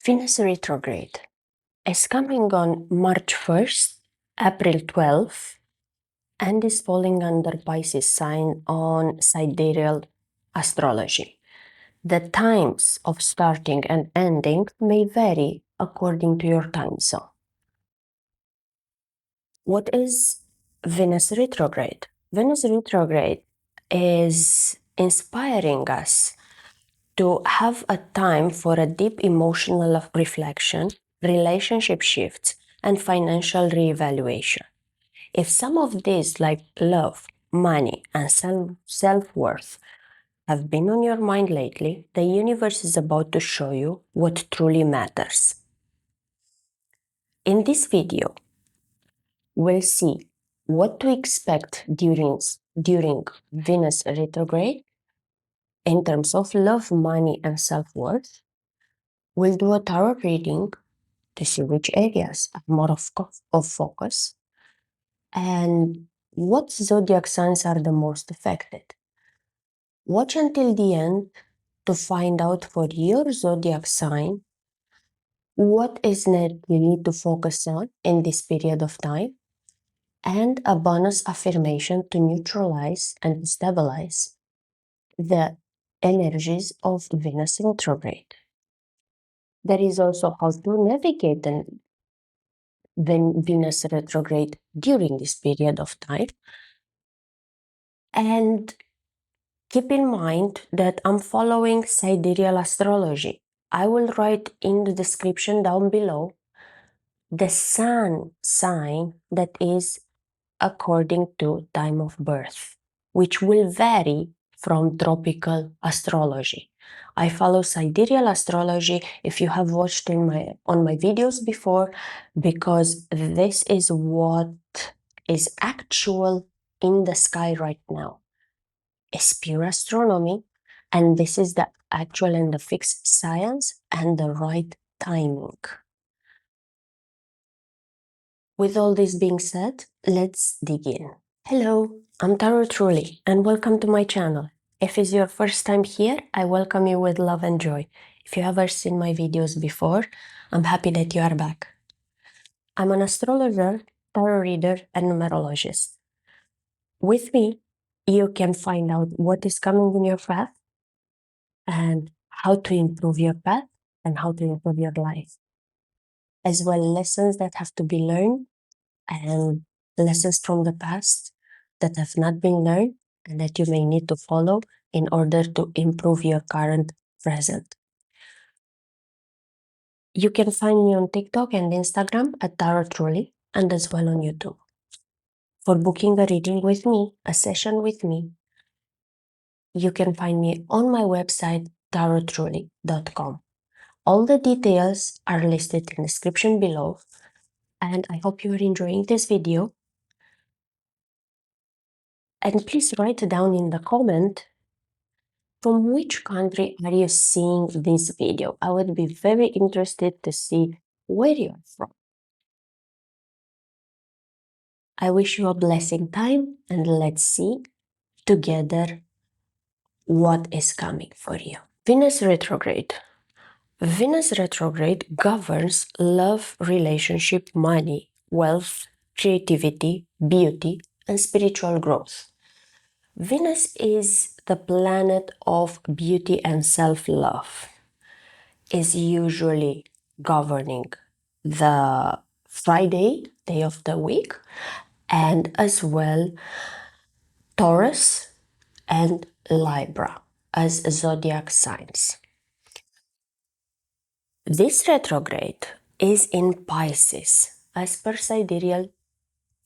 Venus retrograde is coming on March 1st, April 12th, and is falling under Pisces sign on Sidereal Astrology. The times of starting and ending may vary according to your time zone. What is Venus retrograde? Venus retrograde is inspiring us to have a time for a deep emotional reflection, relationship shifts, and financial reevaluation. If some of these, like love, money, and self-worth, have been on your mind lately, the universe is about to show you what truly matters. In this video, we'll see what to expect during Venus retrograde in terms of love, money, and self-worth. We'll do a tarot reading to see which areas are more of focus and what zodiac signs are the most affected. Watch until the end to find out for your zodiac sign what is that you need to focus on in this period of time, and a bonus affirmation to neutralize and stabilize the energies of Venus retrograde. There is also how to navigate Venus retrograde during this period of time. And keep in mind that I'm following Sidereal Astrology. I will write in the description down below the sun sign that is according to time of birth, which will vary from Tropical Astrology. I follow Sidereal Astrology if you have watched on my videos before, because this is what is actual in the sky right now. It's pure astronomy, and this is the actual and the fixed science and the right timing. With all this being said, let's dig in. Hello, I'm Tarot Truly, and welcome to my channel. If it's your first time here, I welcome you with love and joy. If you ever seen my videos before, I'm happy that you are back. I'm an astrologer, tarot reader, and numerologist. With me, you can find out what is coming in your path and how to improve your path and how to improve your life. As well, lessons that have to be learned and lessons from the past that have not been learned and that you may need to follow in order to improve your current present. You can find me on TikTok and Instagram at Tarot Truly, and as well on YouTube. For booking a reading with me, a session with me, you can find me on my website tarottruly.com. All the details are listed in the description below, and I hope you are enjoying this video. And please write down in the comment from which country are you seeing this video. I would be very interested to see where you are from. I wish you a blessing time, and let's see together what is coming for you. Venus retrograde. Venus retrograde governs love, relationship, money, wealth, creativity, beauty, and spiritual growth. Venus is the planet of beauty and self-love. Is usually governing the Friday, day of the week, and as well Taurus and Libra as zodiac signs. This retrograde is in Pisces as per Sidereal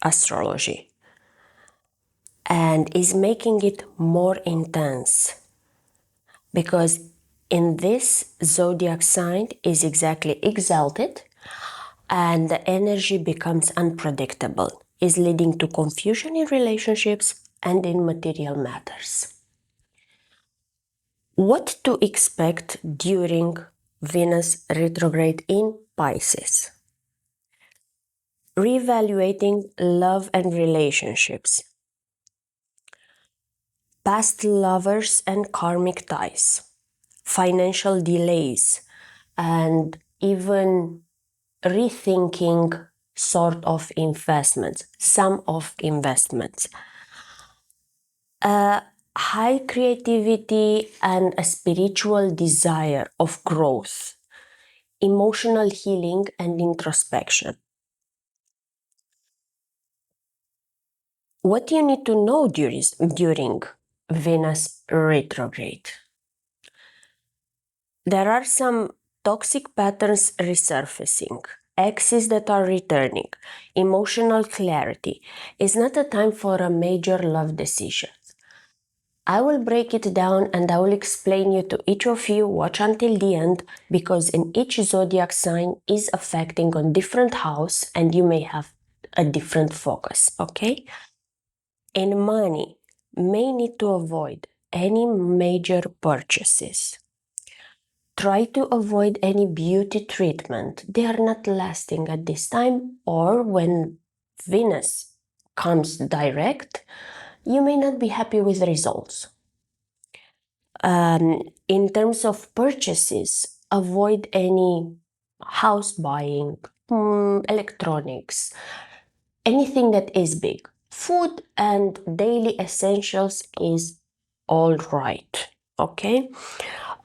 Astrology and is making it more intense because in this zodiac sign is exactly exalted and the energy becomes unpredictable, is leading to confusion in relationships and in material matters. What to expect during Venus retrograde in Pisces? Reevaluating love and relationships, past lovers and karmic ties, financial delays, and even rethinking sort of investments, some of investments. High creativity and a spiritual desire of growth, emotional healing and introspection. What you need to know during Venus retrograde? There are some toxic patterns resurfacing, exes that are returning, emotional clarity. It's not a time for a major love decision. I will break it down and I will explain you to each of you. Watch until the end, because in each zodiac sign is affecting on different house and you may have a different focus, okay? In money, may need to avoid any major purchases. Try to avoid any beauty treatment. They are not lasting at this time, or when Venus comes direct, you may not be happy with the results. In terms of purchases, avoid any house buying, electronics, anything that is big. Food and daily essentials is all right, okay?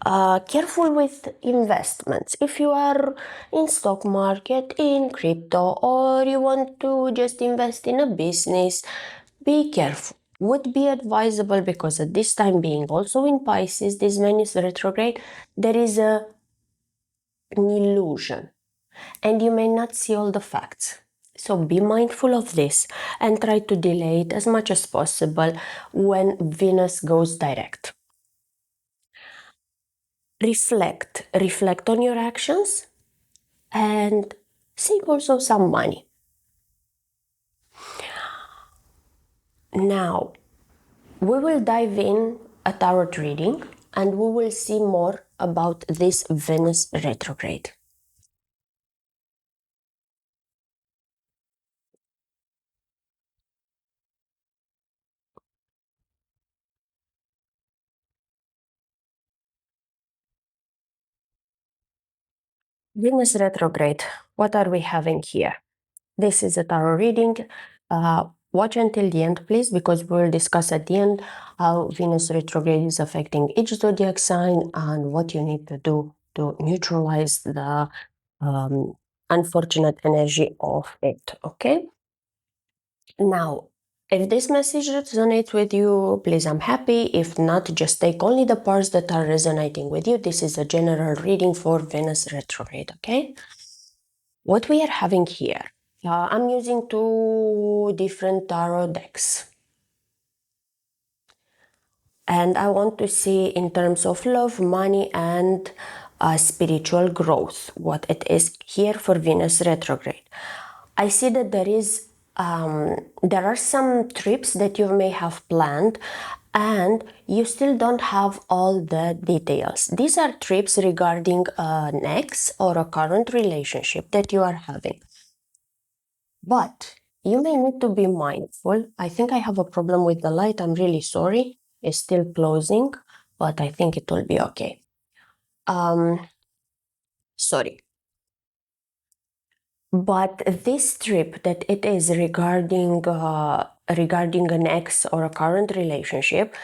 Careful with investments. If you are in stock market, in crypto, or you want to just invest in a business, be careful. Would be advisable, because at this time, being also in Pisces, this Venus retrograde, there is an illusion and you may not see all the facts. So be mindful of this and try to delay it as much as possible when Venus goes direct. Reflect on your actions and save also some money. Now, we will dive in a tarot reading and we will see more about this Venus retrograde. Venus retrograde, what are we having here? This is a tarot reading. Watch until the end, please, because we'll discuss at the end how Venus retrograde is affecting each zodiac sign and what you need to do to neutralize the unfortunate energy of it, okay? Now, if this message resonates with you, please, I'm happy. If not, just take only the parts that are resonating with you. This is a general reading for Venus retrograde, okay? What we are having here, I'm using two different tarot decks. And I want to see in terms of love, money, and spiritual growth, what it is here for Venus retrograde. I see that there are some trips that you may have planned and you still don't have all the details. These are trips regarding an ex or a current relationship that you are having. But you may need to be mindful. I think I have a problem with the light. I'm really sorry. It's still closing, but I think it will be okay. Sorry. But this trip that it is regarding an ex or a current relationship,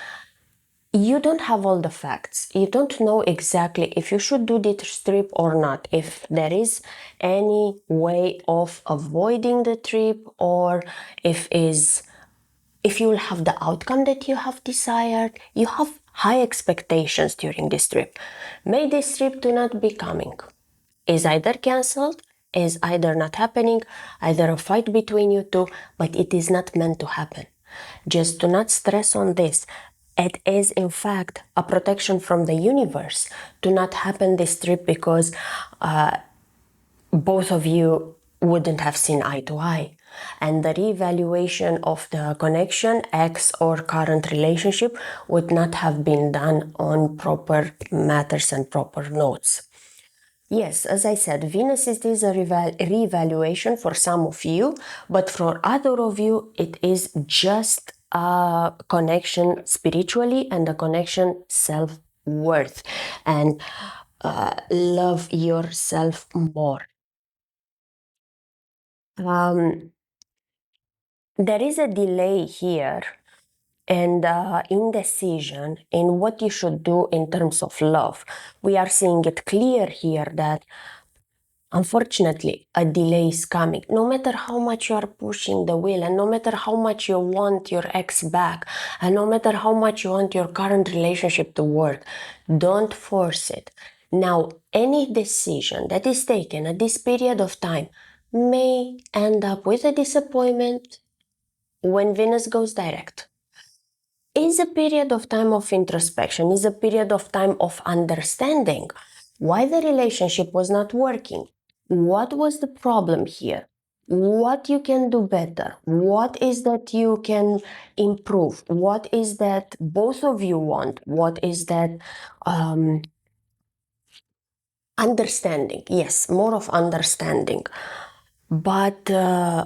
you don't have all the facts. You don't know exactly if you should do this trip or not, if there is any way of avoiding the trip, or if you will have the outcome that you have desired. You have high expectations during this trip. May this trip do not be coming. Is either cancelled, is either not happening, either a fight between you two, but it is not meant to happen. Just do not stress on this. It is in fact a protection from the universe to not happen this trip, because both of you wouldn't have seen eye to eye. And the reevaluation of the connection, ex or current relationship, would not have been done on proper matters and proper notes. Yes, as I said, Venus is a reevaluation for some of you, but for other of you, it is just a connection spiritually and a connection self-worth. And love yourself more. There is a delay here and indecision in what you should do in terms of love. We are seeing it clear here that unfortunately a delay is coming. No matter how much you are pushing the wheel, and no matter how much you want your ex back, and no matter how much you want your current relationship to work, don't force it. Now, any decision that is taken at this period of time may end up with a disappointment when Venus goes direct. Is a period of time of introspection, is a period of time of understanding why the relationship was not working. What was the problem here? What you can do better? What is that you can improve? What is that both of you want? What is that understanding? Yes, more of understanding. But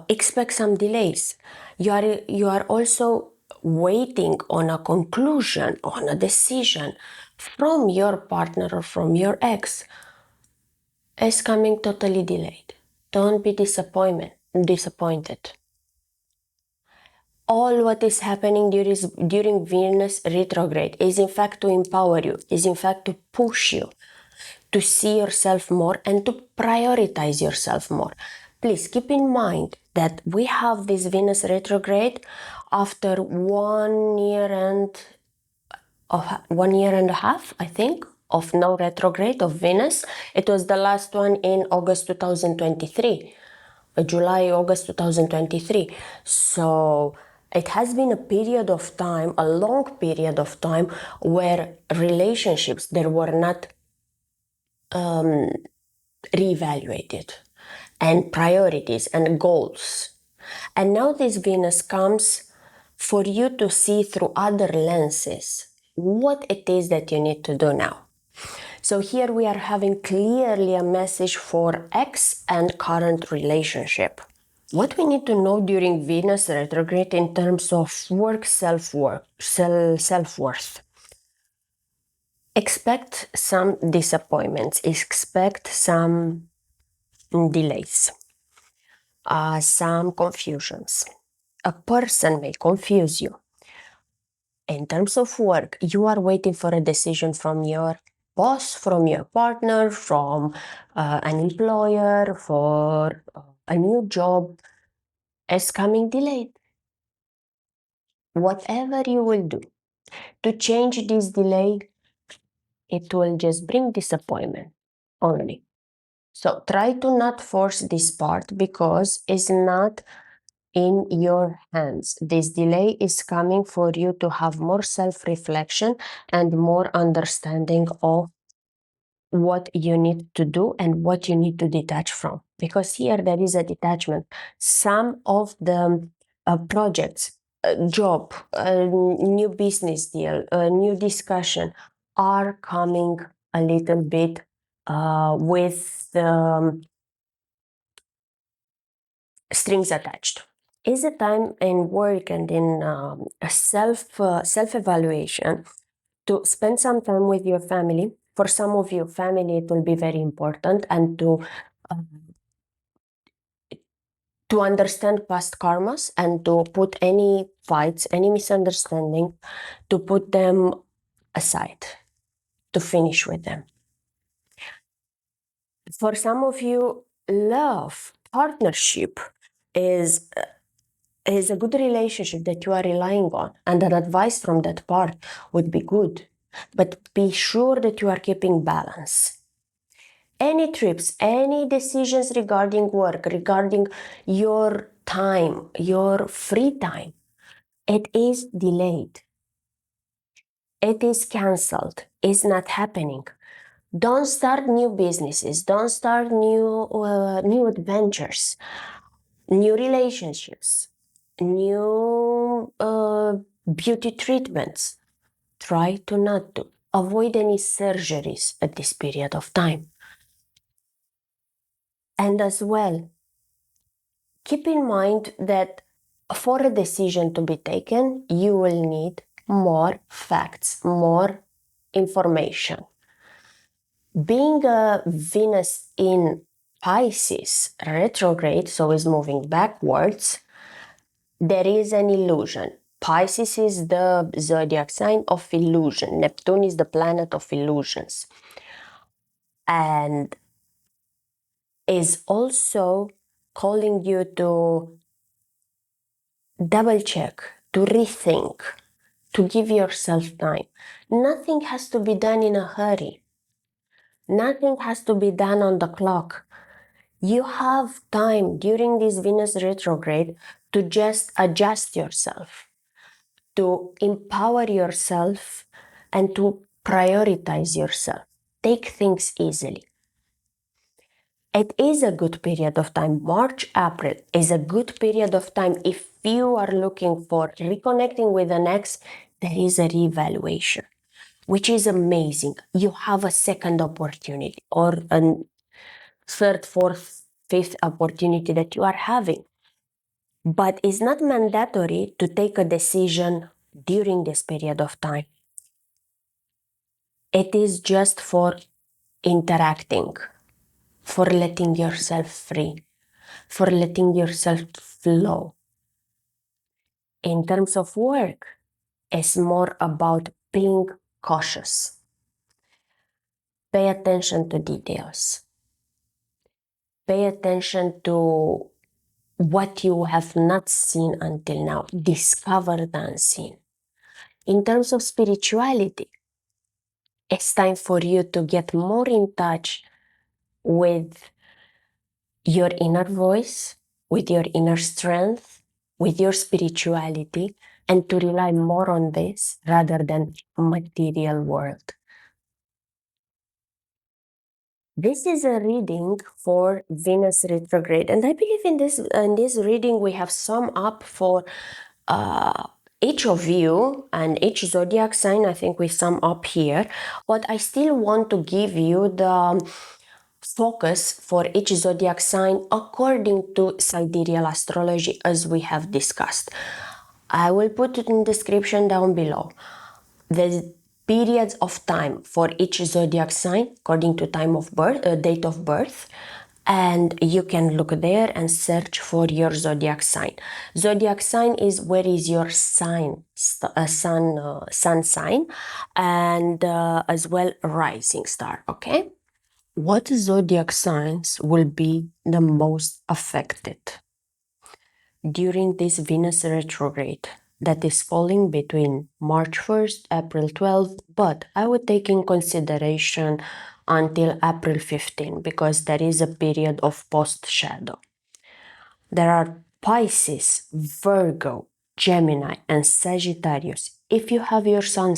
expect some delays. You are also waiting on a conclusion, on a decision from your partner or from your ex. Is coming totally delayed. Don't be disappointed. All what is happening during Venus retrograde is in fact to empower you, is in fact to push you to see yourself more and to prioritize yourself more. Please keep in mind that we have this Venus retrograde after 1 year and a half, I think, of no retrograde of Venus. It was the last one in August 2023, July, August 2023. So it has been a period of time, a long period of time, where relationships, there were not reevaluated, and priorities and goals. And now this Venus comes for you to see through other lenses what it is that you need to do now. So here we are having clearly a message for ex and current relationship. What we need to know during Venus retrograde in terms of work, self-worth. Expect some disappointments, expect some delays, some confusions. A person may confuse you. In terms of work, you are waiting for a decision from your boss, from your partner, from an employer for a new job. Is coming delayed. Whatever you will do to change this delay, it will just bring disappointment only. So try to not force this part because it's not in your hands. This delay is coming for you to have more self-reflection and more understanding of what you need to do and what you need to detach from. Because here there is a detachment. Some of the projects, job, new business deal, new discussion are coming a little bit with strings attached. Is a time in work and in self-evaluation to spend some time with your family. For some of you, family, it will be very important, and to understand past karmas and to put any fights, any misunderstanding, to put them aside, to finish with them. For some of you, love, partnership is a good relationship that you are relying on, and an advice from that part would be good. But be sure that you are keeping balance. Any trips, any decisions regarding work, regarding your time, your free time, it is delayed. It is cancelled. It's not happening. Don't start new businesses. Don't start new adventures, new relationships, new beauty treatments. Try to not to avoid any surgeries at this period of time. And as well, keep in mind that for a decision to be taken, you will need more facts, more information. Being a Venus in Pisces retrograde, so is moving backwards, there is an illusion. Pisces is the zodiac sign of illusion. Neptune is the planet of illusions. And is also calling you to double check, to rethink, to give yourself time. Nothing has to be done in a hurry. Nothing has to be done on the clock. You have time during this Venus retrograde to just adjust yourself, to empower yourself, and to prioritize yourself. Take things easily. It is a good period of time. March, April is a good period of time. If you are looking for reconnecting with an ex, there is a reevaluation, which is amazing. You have a second opportunity or a third, fourth, fifth opportunity that you are having. But it's not mandatory to take a decision during this period of time. It is just for interacting, for letting yourself free, for letting yourself flow. In terms of work, it's more about being cautious. Pay attention to details. Pay attention to what you have not seen until now. Discover the unseen. In terms of spirituality, it's time for you to get more in touch with your inner voice, with your inner strength, with your spirituality, and to rely more on this rather than material world. This is a reading for Venus retrograde, and I believe in this reading we have sum up for each of you and each zodiac sign. I think we sum up here, but I still want to give you the focus for each zodiac sign according to Sidereal Astrology, as we have discussed. I will put it in description down below. The periods of time for each zodiac sign according to time of birth, date of birth, and you can look there and search for your zodiac sign. Zodiac sign is where is your sign, sun sign, and as well rising star. Okay. What zodiac signs will be the most affected during this Venus retrograde that is falling between March 1st, April 12th, but I would take in consideration until April 15 because there is a period of post shadow. There are Pisces, Virgo, Gemini, and Sagittarius. If you have your sun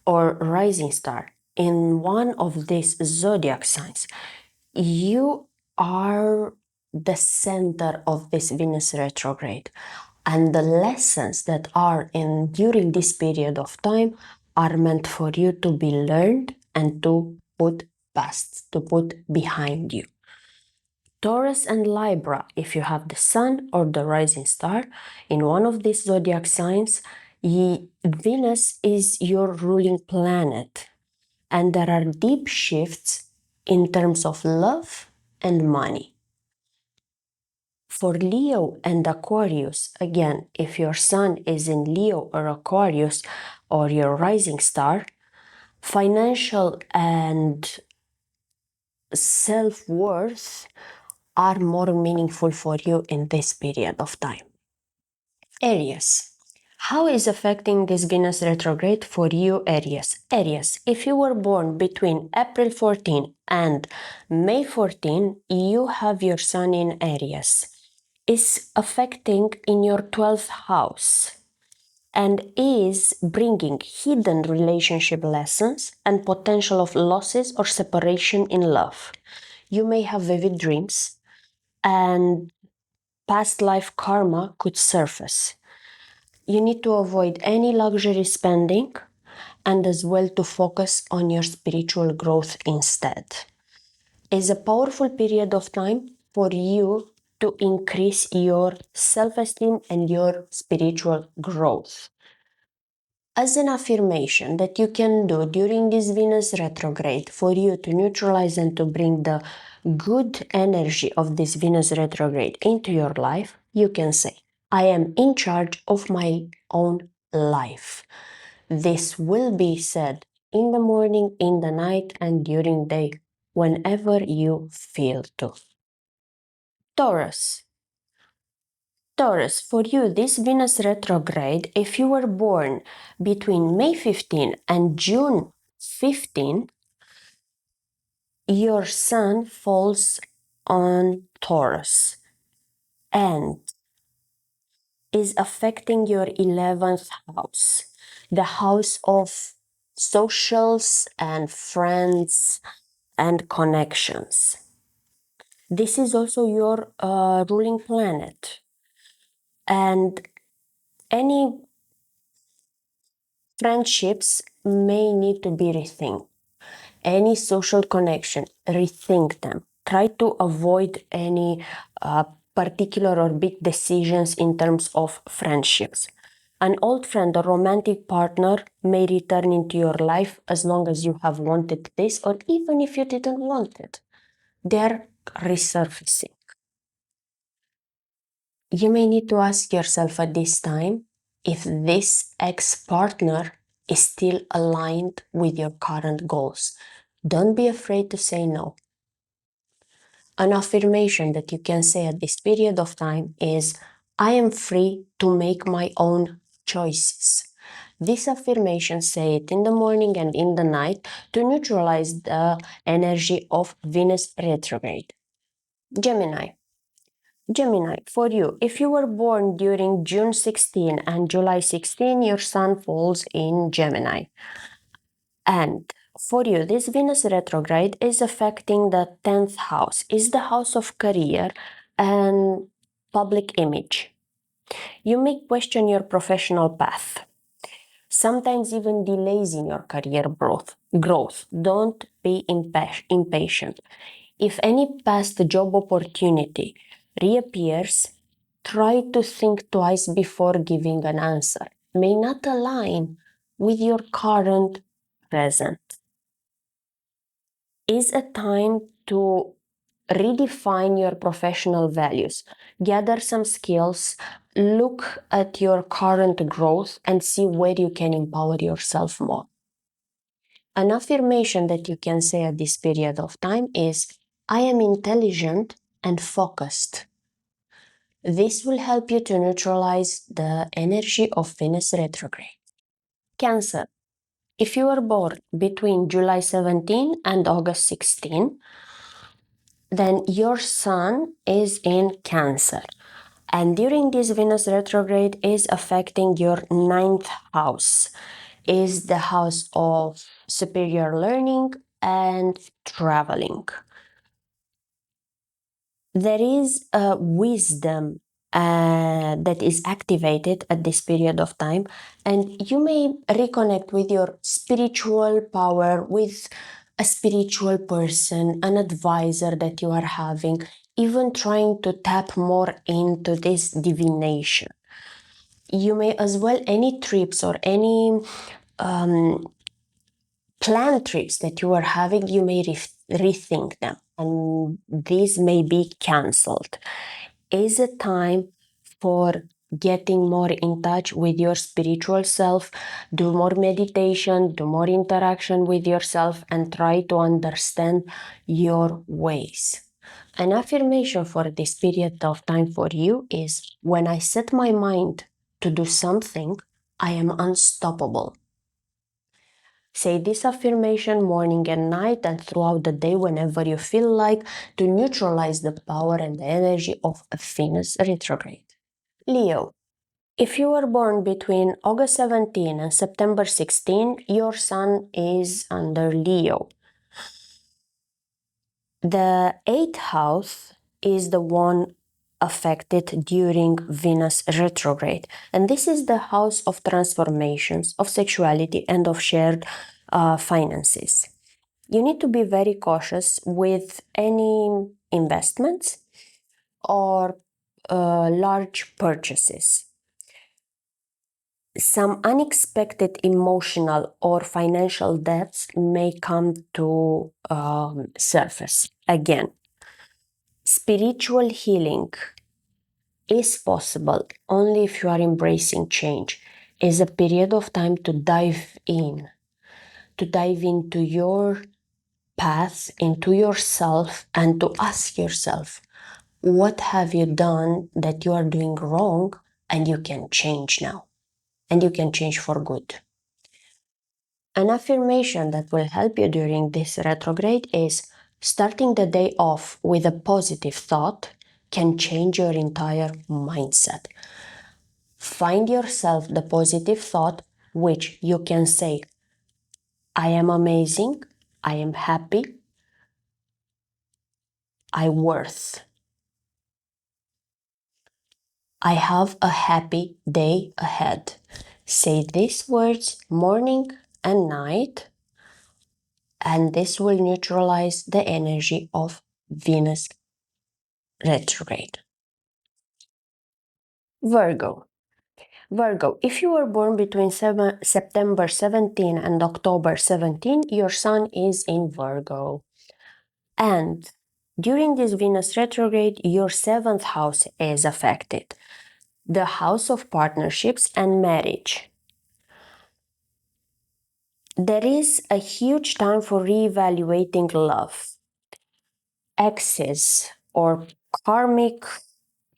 or rising star in one of these zodiac signs, you are the center of this Venus retrograde. And the lessons that are in during this period of time are meant for you to be learned and to put past, to put behind you. Taurus and Libra, if you have the sun or the rising star in one of these zodiac signs, Venus is your ruling planet. And there are deep shifts in terms of love and money. For Leo and Aquarius, again, if your sun is in Leo or Aquarius or your rising star, financial and self-worth are more meaningful for you in this period of time. Aries. How is affecting this Venus retrograde for you, Aries? Aries, if you were born between April 14 and May 14, you have your sun in Aries. Is affecting in your 12th house and is bringing hidden relationship lessons and potential of losses or separation in love. You may have vivid dreams and past life karma could surface. You need to avoid any luxury spending and as well to focus on your spiritual growth instead. It's a powerful period of time for you to increase your self-esteem and your spiritual growth. As an affirmation that you can do during this Venus retrograde for you to neutralize and to bring the good energy of this Venus retrograde into your life, you can say, I am in charge of my own life. This will be said in the morning, in the night, and during the day, whenever you feel to. Taurus. Taurus, for you, this Venus retrograde, if you were born between May 15 and June 15, your sun falls on Taurus and is affecting your 11th house, the house of socials and friends and connections. This is also your ruling planet. And any friendships may need to be rethink. Any social connection, rethink them. Try to avoid any particular or big decisions in terms of friendships. An old friend or romantic partner may return into your life as long as you have wanted this, or even if you didn't want it. They're resurfacing. You may need to ask yourself at this time if this ex-partner is still aligned with your current goals. Don't be afraid to say no. An affirmation that you can say at this period of time is, I am free to make my own choices. This affirmation, say it in the morning and in the night to neutralize the energy of Venus retrograde. Gemini. Gemini, for you, if you were born during June 16 and July 16, your sun falls in Gemini. And for you, this Venus retrograde is affecting the 10th house, is the house of career and public image. You may question your professional path, sometimes even delays in your career growth. Don't be impatient. If any past job opportunity reappears, try to think twice before giving an answer. May not align with your current present. Is a time to redefine your professional values, gather some skills, look at your current growth and see where you can empower yourself more. An affirmation that you can say at this period of time is, I am intelligent and focused. This will help you to neutralize the energy of Venus retrograde. Cancer. If you were born between July 17 and August 16, then your sun is in Cancer. And during this Venus retrograde is affecting your 9th house, is the house of superior learning and traveling. There is a wisdom that is activated at this period of time, and you may reconnect with your spiritual power, with a spiritual person, an advisor that you are having, even trying to tap more into this divination. You may as well, any trips or any planned trips that you are having, you may rethink them, and these may be cancelled. Is a time for getting more in touch with your spiritual self, do more meditation, do more interaction with yourself, and try to understand your ways. An affirmation for this period of time for you is, when I set my mind to do something, I am unstoppable. Say this affirmation morning and night and throughout the day whenever you feel like, to neutralize the power and the energy of Venus retrograde. Leo. If you were born between August 17 and September 16, your sun is under Leo. The 8th house is the one affected during Venus retrograde. And this is the house of transformations, of sexuality, and of shared finances. You need to be very cautious with any investments or large purchases. some unexpected emotional or financial debts may come to surface again. Spiritual healing is possible only if you are embracing change. Is a period of time to dive into your path, into yourself, and to ask yourself, what have you done that you are doing wrong, and you can change now, and you can change for good. An affirmation that will help you during this retrograde is starting the day off with a positive thought can change your entire mindset. Find yourself the positive thought, which you can say, I am amazing, I am happy, I worth. I have a happy day ahead. Say these words morning and night, and this will neutralize the energy of Venus retrograde. Virgo. Virgo, if you were born between September 17 and October 17, your sun is in Virgo. And during this Venus retrograde, your seventh house is affected, the house of partnerships and marriage. There is a huge time for reevaluating love. Exes or karmic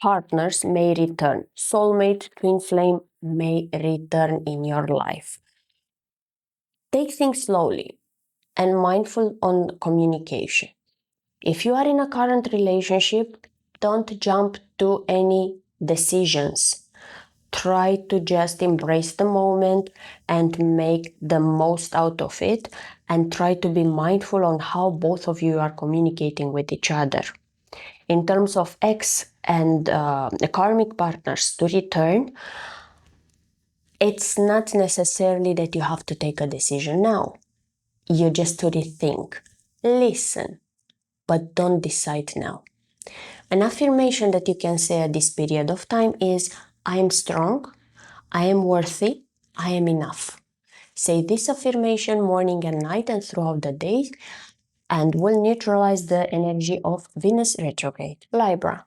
partners may return. Soulmate, twin flame may return in your life. Take things slowly and mindful on communication. If you are in a current relationship, don't jump to any decisions. Try to just embrace the moment and make the most out of it, and try to be mindful on how both of you are communicating with each other. In terms of ex and karmic partners to return, it's not necessarily that you have to take a decision now. You just to rethink, listen, but don't decide now. An affirmation that you can say at this period of time is, I am strong, I am worthy, I am enough. Say this affirmation morning and night and throughout the day, and will neutralize the energy of Venus retrograde. Libra.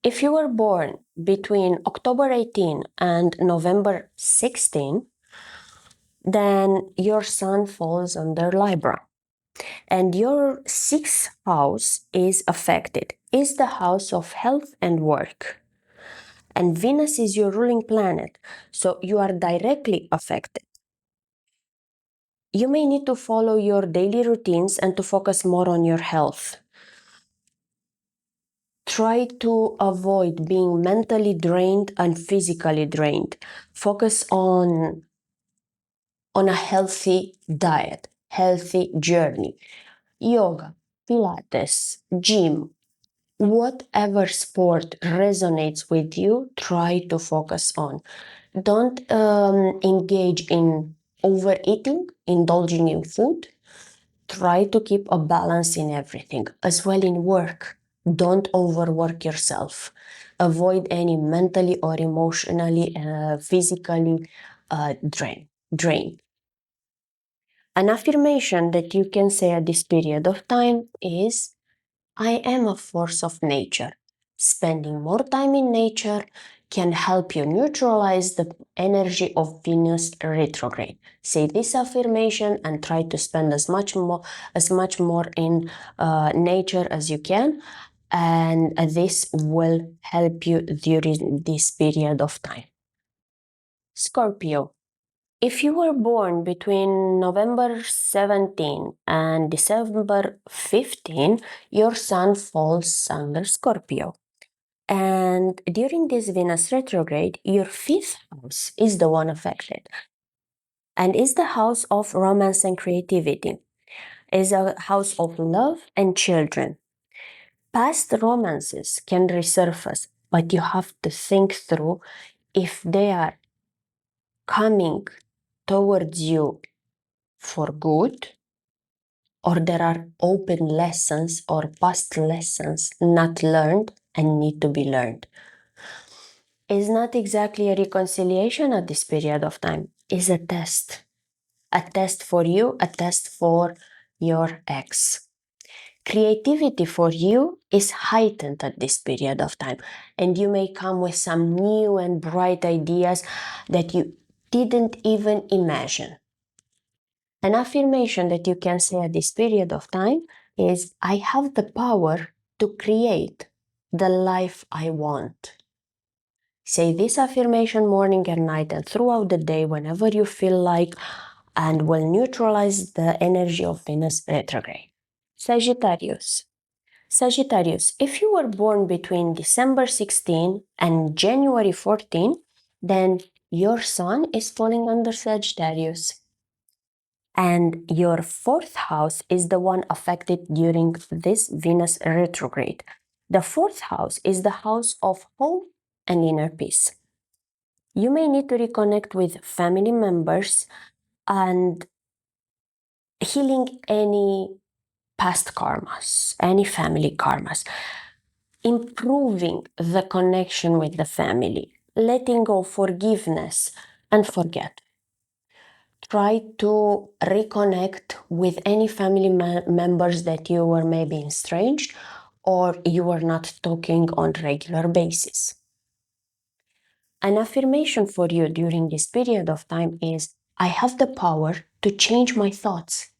If you were born between October 18 and November 16, then your sun falls under Libra. And your sixth house is affected, is the house of health and work. And Venus is your ruling planet, so you are directly affected. You may need to follow your daily routines and to focus more on your health. Try to avoid being mentally drained and physically drained. Focus on a healthy diet, healthy journey. Yoga, Pilates, gym, whatever sport resonates with you, try to focus on. Don't engage in overeating, indulging in food. Try to keep a balance in everything, as well in work. Don't overwork yourself. Avoid any mentally or emotionally, physically drain. An affirmation that you can say at this period of time is, I am a force of nature. Spending more time in nature can help you neutralize the energy of Venus retrograde. Say this affirmation and try to spend as much more in nature as you can, and this will help you during this period of time. Scorpio. If you were born between November 17 and December 15, your sun falls under Scorpio. And during this Venus retrograde, your fifth house is the one affected, and is the house of romance and creativity, is a house of love and children. Past romances can resurface, but you have to think through if they are coming towards you for good, or there are open lessons or past lessons not learned and need to be learned. is not exactly a reconciliation at this period of time. It's a test. A test for you, a test for your ex. Creativity for you is heightened at this period of time, and you may come with some new and bright ideas that you didn't even imagine. An affirmation that you can say at this period of time is, I have the power to create the life I want. Say this affirmation morning and night and throughout the day whenever you feel like, and will neutralize the energy of Venus retrograde. Sagittarius. Sagittarius, if you were born between December 16 and January 14, then your sun is falling under Sagittarius. And your fourth house is the one affected during this Venus retrograde. The fourth house is the house of home and inner peace. You may need to reconnect with family members and healing any past karmas, any family karmas, improving the connection with the family, letting go, forgiveness, and forget. Try to reconnect with any family members that you were maybe estranged or you were not talking on regular basis. An affirmation for you during this period of time is, I have the power to change my thoughts.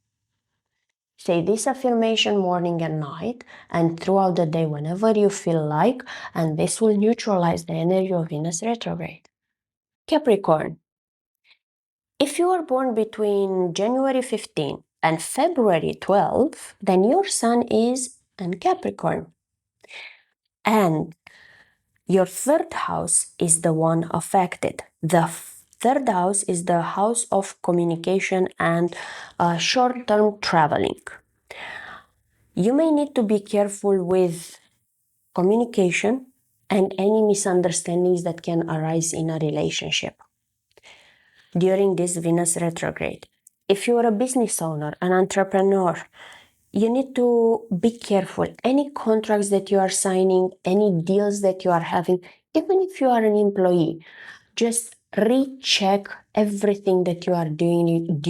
Say this affirmation morning and night and throughout the day whenever you feel like, and this will neutralize the energy of Venus retrograde. Capricorn. If you are born between January 15 and February 12, then your sun is in Capricorn. And your third house is the one affected. The third house is the house of communication and short-term traveling. You may need to be careful with communication and any misunderstandings that can arise in a relationship during this Venus retrograde. If you are a business owner, an entrepreneur, you need to be careful. Any contracts that you are signing, any deals that you are having, even if you are an employee, just recheck everything that you are doing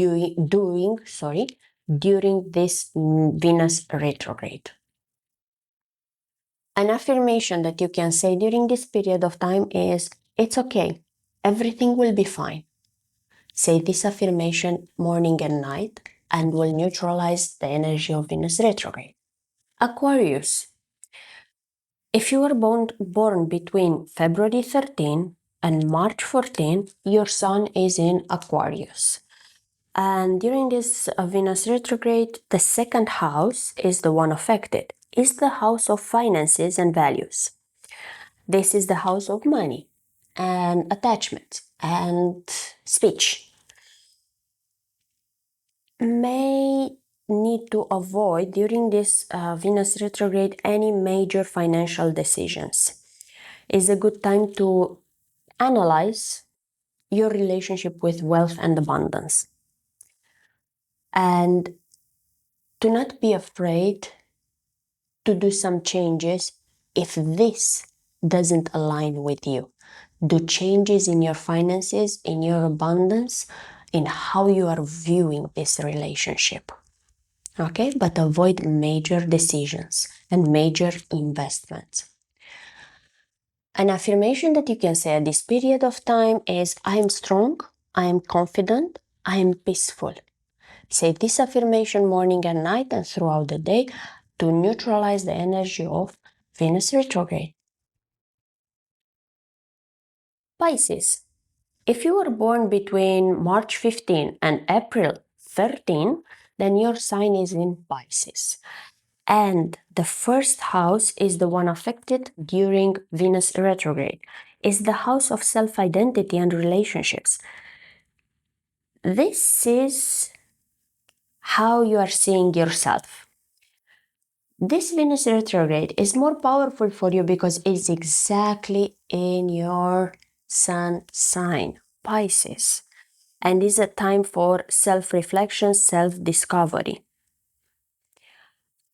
during this Venus retrograde. An affirmation that you can say during this period of time is, it's okay, everything will be fine. Say this affirmation morning and night and will neutralize the energy of Venus retrograde. Aquarius. If you were born between February 13 and March 14, your sun is in Aquarius. And during this Venus retrograde, the second house is the one affected. It's the house of finances and values. This is the house of money and attachment and speech. May need to avoid during this Venus retrograde any major financial decisions. It's a good time to analyze your relationship with wealth and abundance. And do not be afraid to do some changes if this doesn't align with you. Do changes in your finances, in your abundance, in how you are viewing this relationship. Okay, but avoid major decisions and major investments. An affirmation that you can say at this period of time is, I am strong, I am confident, I am peaceful. Say this affirmation morning and night and throughout the day to neutralize the energy of Venus retrograde. Pisces. If you were born between March 15 and April 13, then your sign is in Pisces. And the first house is the one affected during Venus retrograde. It's the house of self-identity and relationships. This is how you are seeing yourself. This Venus retrograde is more powerful for you because it's exactly in your sun sign, Pisces. And is a time for self-reflection, self-discovery.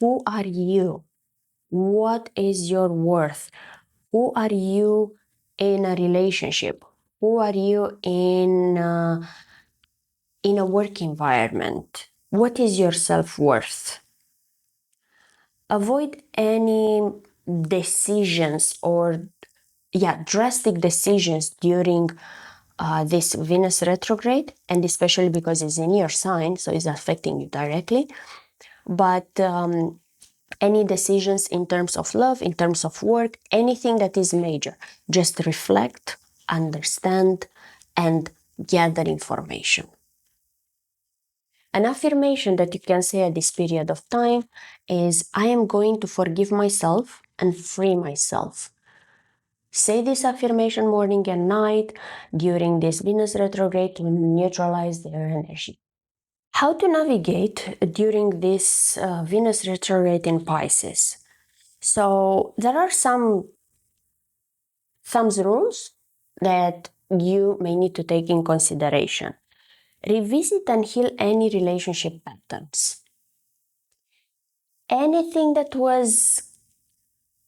Who are you? What is your worth? Who are you in a relationship? Who are you in a work environment? What is your self-worth? Avoid any decisions or drastic decisions during this Venus retrograde, and especially because it's in your sign, so it's affecting you directly. But any decisions in terms of love, in terms of work, anything that is major, just reflect, understand, and gather information. An affirmation that you can say at this period of time is, I am going to forgive myself and free myself. Say this affirmation morning and night during this Venus retrograde to neutralize their energy. How to navigate during this Venus retrograde in Pisces? So there are some rules that you may need to take in consideration. Revisit and heal any relationship patterns. Anything that was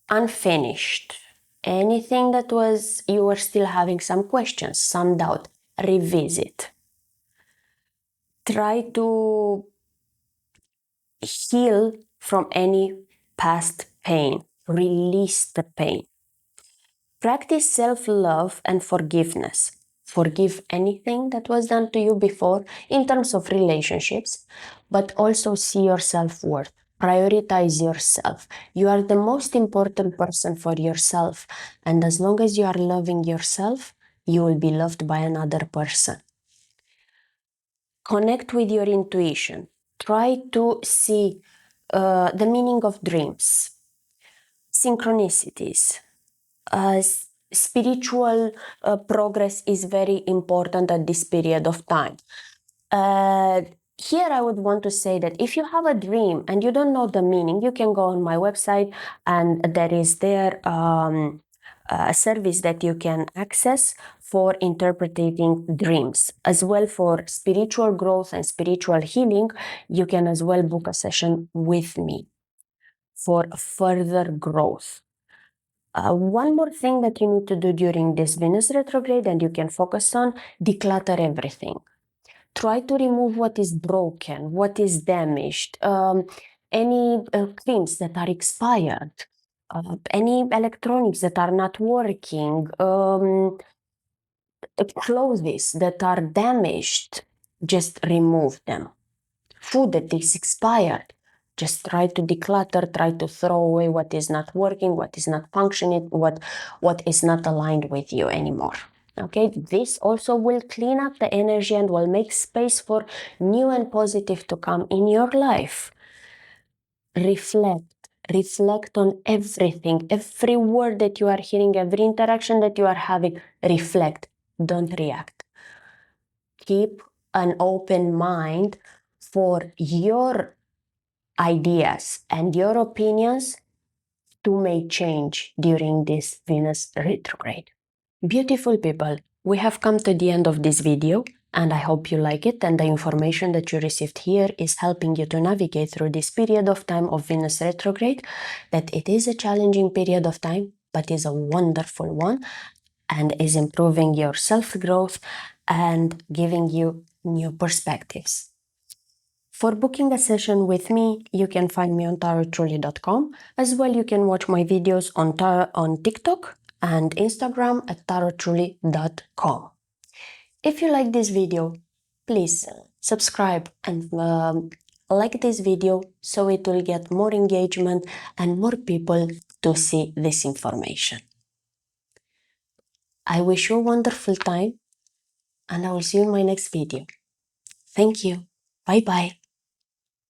unfinished, anything that was you were still having some questions, some doubt, revisit. Try to heal from any past pain, release the pain. Practice self-love and forgiveness. Forgive anything that was done to you before in terms of relationships, but also see your self-worth. Prioritize yourself. You are the most important person for yourself, and as long as you are loving yourself, you will be loved by another person. Connect with your intuition. Try to see the meaning of dreams, synchronicities. Spiritual progress is very important at this period of time. Here I would want to say that if you have a dream and you don't know the meaning, you can go on my website, and there is a service that you can access for interpreting dreams. As well, for spiritual growth and spiritual healing, you can as well book a session with me for further growth. One more thing that you need to do during this Venus retrograde and you can focus on, declutter everything. Try to remove what is broken, what is damaged, any creams that are expired, any electronics that are not working, clothes that are damaged, just remove them. Food that is expired, just try to declutter, try to throw away what is not working, what is not functioning, what is not aligned with you anymore. Okay, this also will clean up the energy and will make space for new and positive to come in your life. Reflect on everything, every word that you are hearing, every interaction that you are having. Reflect, don't react. Keep an open mind for your ideas and your opinions to make change during this Venus retrograde. Beautiful people, we have come to the end of this video, and I hope you like it, and the information that you received here is helping you to navigate through this period of time of Venus retrograde, that it is a challenging period of time, but is a wonderful one, and is improving your self-growth and giving you new perspectives. For booking a session with me, you can find me on tarottruly.com. As well, you can watch my videos on TikTok and Instagram at tarottruly.com. If you like this video, please subscribe and like this video so it will get more engagement and more people to see this information. I wish you a wonderful time, and I will see you in my next video. Thank you. Bye-bye.